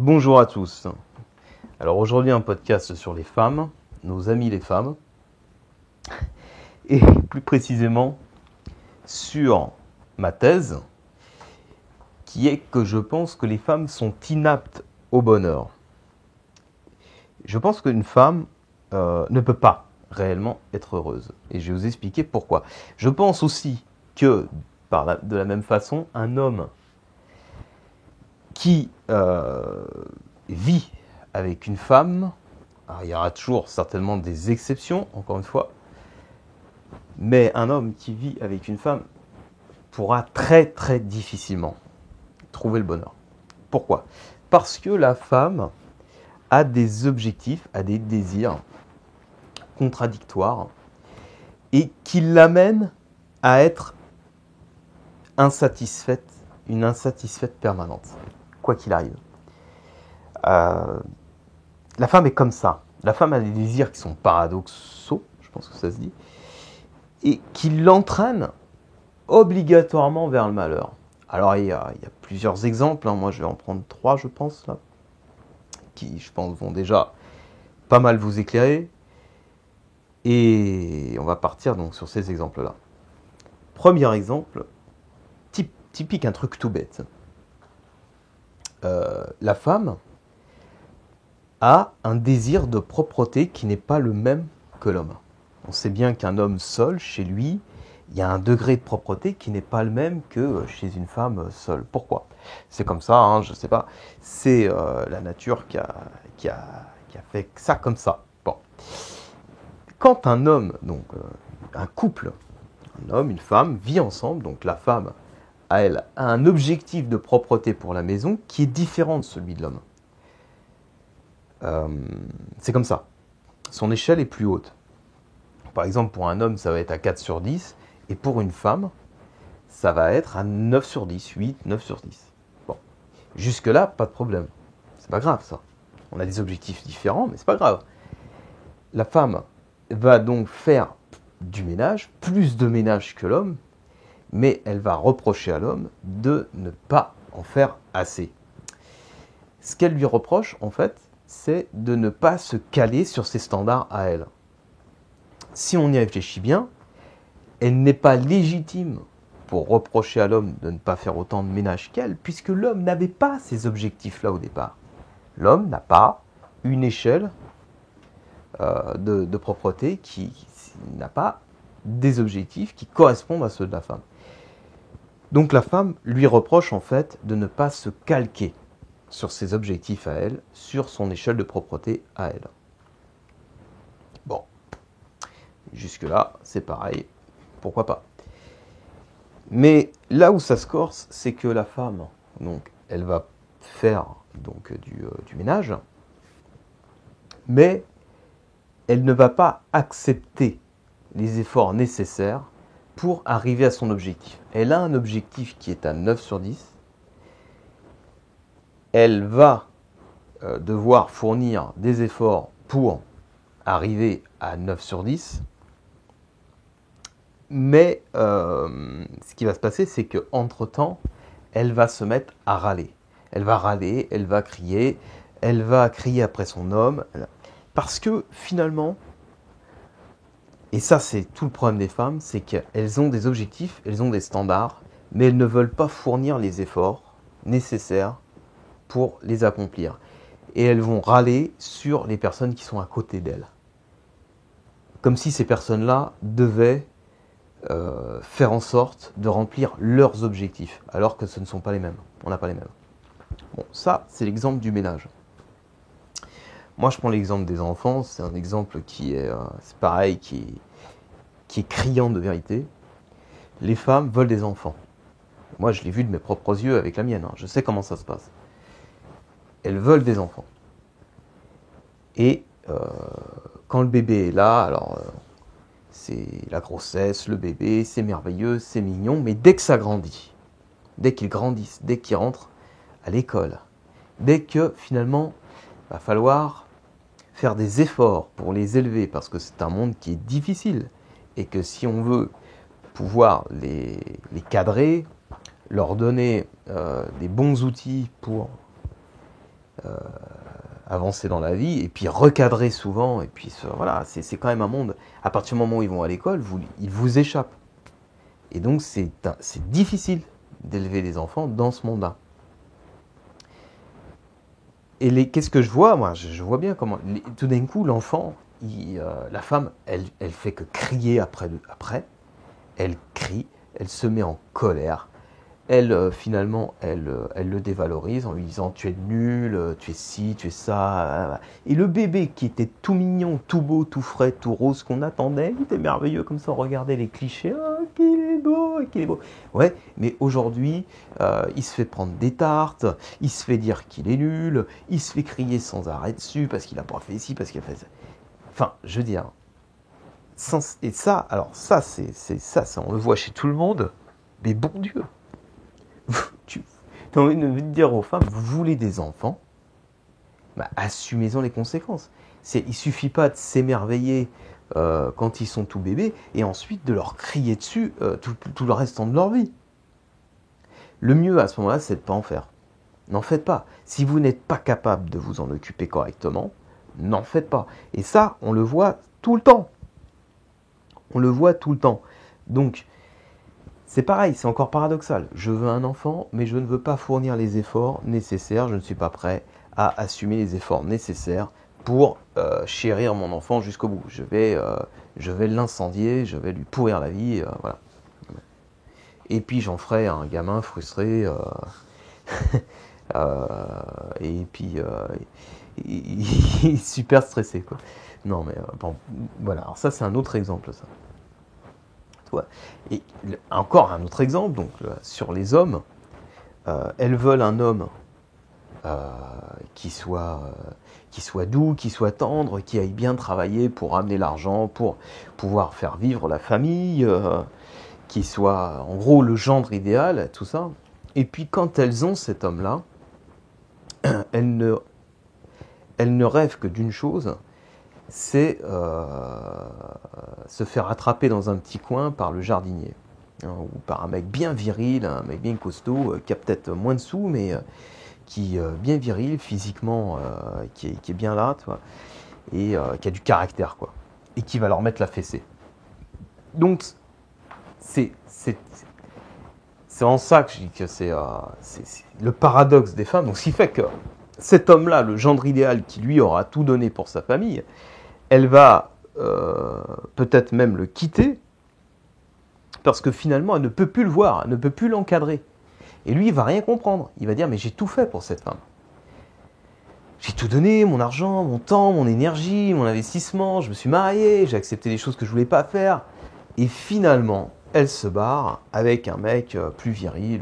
Bonjour à tous. Alors aujourd'hui un podcast sur les femmes, nos amis les femmes, et plus précisément sur ma thèse, qui est que je pense que les femmes sont inaptes au bonheur. Je pense qu'une femme ne peut pas réellement être heureuse, et je vais vous expliquer pourquoi. Je pense aussi que, de la même façon, un homme qui vit avec une femme, alors il y aura toujours certainement des exceptions, encore une fois, mais un homme qui vit avec une femme pourra très très difficilement trouver le bonheur. Pourquoi ? Parce que la femme a des objectifs, a des désirs contradictoires et qui l'amènent à être insatisfaite, une insatisfaite permanente, quoi qu'il arrive. La femme est comme ça. La femme a des désirs qui sont paradoxaux, je pense que ça se dit, et qui l'entraînent obligatoirement vers le malheur. Alors il y a plusieurs exemples, moi je vais en prendre 3 je pense, là, qui je pense vont déjà pas mal vous éclairer, et on va partir donc sur ces exemples-là. Premier exemple, typique, un truc tout bête. La femme a un désir de propreté qui n'est pas le même que l'homme. On sait bien qu'un homme seul, chez lui, il y a un degré de propreté qui n'est pas le même que chez une femme seule. Pourquoi ? C'est comme ça, je ne sais pas. C'est la nature qui a fait ça comme ça. Bon. Quand un homme, donc un couple, un homme, une femme, vit ensemble, donc la femme, elle, a un objectif de propreté pour la maison qui est différent de celui de l'homme. C'est comme ça. Son échelle est plus haute. Par exemple, pour un homme, ça va être à 4 sur 10, et pour une femme, ça va être à 9 sur 10, 8, 9 sur 10. Bon. Jusque-là, pas de problème. C'est pas grave, ça. On a des objectifs différents, mais c'est pas grave. La femme va donc faire du ménage, plus de ménage que l'homme, mais elle va reprocher à l'homme de ne pas en faire assez. Ce qu'elle lui reproche, en fait, c'est de ne pas se caler sur ses standards à elle. Si on y réfléchit bien, elle n'est pas légitime pour reprocher à l'homme de ne pas faire autant de ménage qu'elle, puisque l'homme n'avait pas ces objectifs-là au départ. L'homme n'a pas une échelle de propreté qui n'a pas des objectifs qui correspondent à ceux de la femme. Donc la femme lui reproche en fait de ne pas se calquer sur ses objectifs à elle, sur son échelle de propreté à elle. Bon, jusque-là, c'est pareil, pourquoi pas. Mais là où ça se corse, c'est que la femme, donc, elle va faire donc, du ménage, mais elle ne va pas accepter les efforts nécessaires pour arriver à son objectif. Elle a un objectif qui est à 9 sur 10. Elle va devoir fournir des efforts pour arriver à 9 sur 10. Mais ce qui va se passer, c'est qu'entre-temps, elle va se mettre à râler. Elle va râler, elle va crier après son homme. Parce que finalement, et ça c'est tout le problème des femmes, c'est qu'elles ont des objectifs, elles ont des standards, mais elles ne veulent pas fournir les efforts nécessaires pour les accomplir. Et elles vont râler sur les personnes qui sont à côté d'elles. Comme si ces personnes-là devaient faire en sorte de remplir leurs objectifs, alors que ce ne sont pas les mêmes. On n'a pas les mêmes. Bon, ça, c'est l'exemple du ménage. Moi, je prends l'exemple des enfants. C'est un exemple qui est, c'est pareil, qui est criant de vérité. Les femmes veulent des enfants. Moi, je l'ai vu de mes propres yeux avec la mienne. Je sais comment ça se passe. Elles veulent des enfants. Et quand le bébé est là, alors c'est la grossesse, le bébé, c'est merveilleux, c'est mignon, mais dès que ça grandit, dès qu'ils grandissent, dès qu'ils rentrent à l'école, dès que finalement il va falloir faire des efforts pour les élever, parce que c'est un monde qui est difficile, et que si on veut pouvoir les cadrer, leur donner des bons outils pour avancer dans la vie, et puis recadrer souvent, et puis voilà, c'est quand même un monde, à partir du moment où ils vont à l'école, ils vous échappent. Et donc c'est difficile d'élever des enfants dans ce monde-là. Et qu'est-ce que je vois? Moi, je vois bien comment, tout d'un coup, l'enfant, la femme, elle fait que crier après, elle crie, elle se met en colère, finalement, elle le dévalorise en lui disant tu es nul, tu es ci, tu es ça. Et le bébé qui était tout mignon, tout beau, tout frais, tout rose qu'on attendait, il était merveilleux comme ça, on regardait les clichés, oh, qu'il est beau, qu'il est beau. Ouais, mais aujourd'hui, il se fait prendre des tartes, il se fait dire qu'il est nul, il se fait crier sans arrêt dessus parce qu'il a pas fait ci, parce qu'il a fait ça. Enfin, je veux dire, et ça, alors ça, ça, on le voit chez tout le monde, mais bon Dieu. Tu as envie de dire aux femmes, vous voulez des enfants, bah, assumez-en les conséquences. Il suffit pas de s'émerveiller quand ils sont tout bébés et ensuite de leur crier dessus tout le restant de leur vie. Le mieux à ce moment-là, c'est de ne pas en faire. N'en faites pas. Si vous n'êtes pas capable de vous en occuper correctement, n'en faites pas. Et ça, on le voit tout le temps. On le voit tout le temps. Donc, c'est pareil, c'est encore paradoxal. Je veux un enfant, mais je ne veux pas fournir les efforts nécessaires. Je ne suis pas prêt à assumer les efforts nécessaires pour chérir mon enfant jusqu'au bout. Je vais l'incendier, je vais lui pourrir la vie, voilà. Et puis j'en ferai un gamin frustré, et puis il est super stressé, quoi. Non mais bon, voilà. Alors ça c'est un autre exemple, ça. Et encore un autre exemple, donc sur les hommes, elles veulent un homme qui soit doux, qui soit tendre, qui aille bien travailler pour amener l'argent, pour pouvoir faire vivre la famille, qui soit en gros le gendre idéal, tout ça. Et puis quand elles ont cet homme-là, elles ne rêvent que d'une chose, c'est se faire attraper dans un petit coin par le jardinier, hein, ou par un mec bien viril, un mec bien costaud, qui a peut-être moins de sous, mais qui est bien viril physiquement, qui est bien là, tu vois, et qui a du caractère, quoi, et qui va leur mettre la fessée. Donc, c'est en ça que je dis que c'est le paradoxe des femmes. Donc, ce qui fait que cet homme-là, le gendre idéal qui lui aura tout donné pour sa famille, elle va peut-être même le quitter parce que finalement elle ne peut plus le voir, elle ne peut plus l'encadrer. Et lui, il va rien comprendre. Il va dire, mais j'ai tout fait pour cette femme. J'ai tout donné, mon argent, mon temps, mon énergie, mon investissement, je me suis marié, j'ai accepté des choses que je voulais pas faire. Et finalement, elle se barre avec un mec plus viril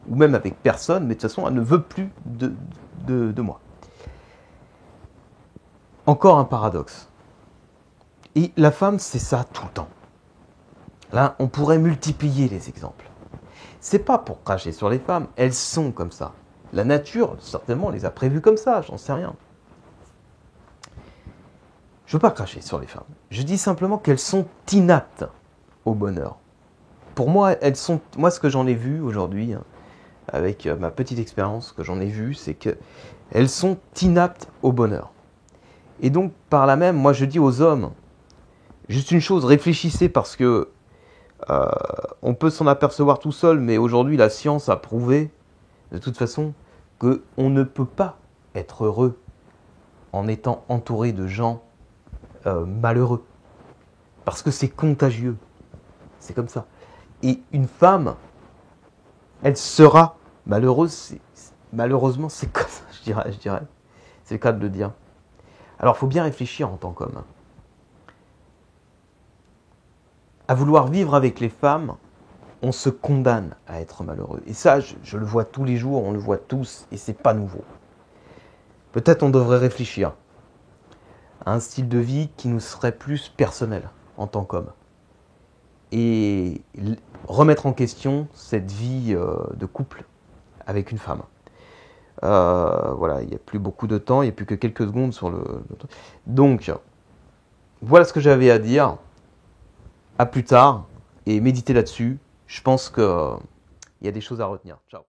ou même avec personne, mais de toute façon, elle ne veut plus de moi. Encore un paradoxe. Et la femme, c'est ça tout le temps. Là, on pourrait multiplier les exemples. C'est pas pour cracher sur les femmes, elles sont comme ça. La nature, certainement, les a prévues comme ça, j'en sais rien. Je veux pas cracher sur les femmes. Je dis simplement qu'elles sont inaptes au bonheur. Pour moi, moi, ce que j'en ai vu aujourd'hui, hein, avec ma petite expérience, ce que j'en ai vu, c'est qu'elles sont inaptes au bonheur. Et donc, par là même, moi, je dis aux hommes, juste une chose, réfléchissez parce que on peut s'en apercevoir tout seul, mais aujourd'hui, la science a prouvé, de toute façon, qu'on ne peut pas être heureux en étant entouré de gens malheureux. Parce que c'est contagieux. C'est comme ça. Et une femme, elle sera malheureuse. Malheureusement, c'est comme ça, je dirais. C'est le cas de le dire. Alors, il faut bien réfléchir en tant qu'homme. À vouloir vivre avec les femmes, on se condamne à être malheureux. Et ça, je le vois tous les jours, on le voit tous, et c'est pas nouveau. Peut-être on devrait réfléchir à un style de vie qui nous serait plus personnel en tant qu'homme. Et remettre en question cette vie de couple avec une femme. Voilà, il n'y a plus beaucoup de temps, il n'y a plus que quelques secondes sur le temps. Donc, voilà ce que j'avais à dire. À plus tard, et méditez là-dessus. Je pense qu'il y a des choses à retenir. Ciao.